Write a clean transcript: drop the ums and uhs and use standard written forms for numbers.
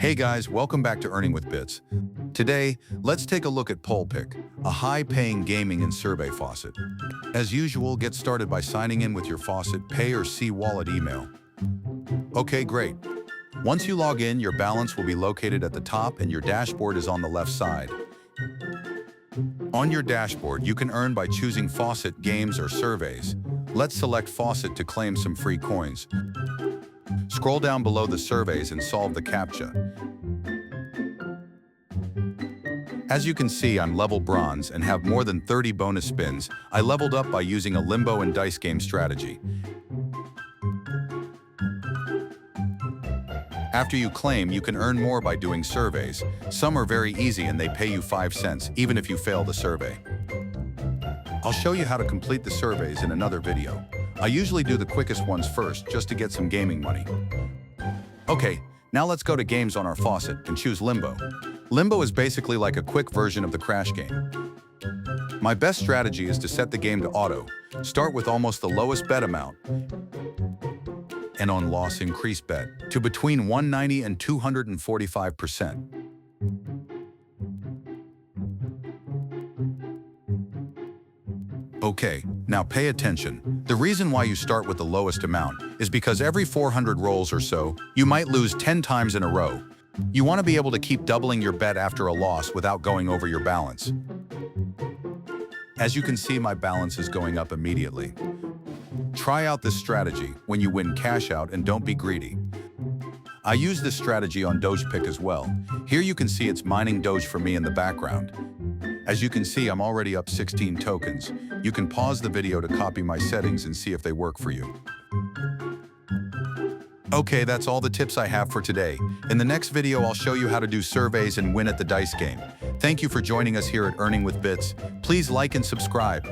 Hey guys, welcome back to Earning with Bits. Today, let's take a look at PolPick, a high-paying gaming and survey faucet. As usual, get started by signing in with your Faucet Pay or C wallet email. Okay, great. Once you log in, your balance will be located at the top and your dashboard is on the left side. On your dashboard, you can earn by choosing Faucet, Games, or Surveys. Let's select Faucet to claim some free coins. Scroll down below the surveys and solve the CAPTCHA. As you can see, I'm level bronze and have more than 30 bonus spins. I leveled up by using a Limbo and dice game strategy. After you claim, you can earn more by doing surveys. Some are very easy and they pay you 5 cents, even if you fail the survey. I'll show you how to complete the surveys in another video. I usually do the quickest ones first, just to get some gaming money. Okay, now let's go to games on our faucet and choose Limbo. Limbo is basically like a quick version of the Crash game. My best strategy is to set the game to auto, start with almost the lowest bet amount, and on loss increase bet to between 190 and 245%. Okay, now pay attention. The reason why you start with the lowest amount is because every 400 rolls or so, you might lose 10 times in a row. You want to be able to keep doubling your bet after a loss without going over your balance. As you can see, my balance is going up immediately. Try out this strategy when you win cash out and don't be greedy. I use this strategy on PolPick as well. Here you can see it's mining Doge for me in the background. As you can see, I'm already up 16 tokens. You can pause the video to copy my settings and see if they work for you. Okay, that's all the tips I have for today. In the next video, I'll show you how to do surveys and win at the dice game. Thank you for joining us here at Earning with Bits. Please like and subscribe.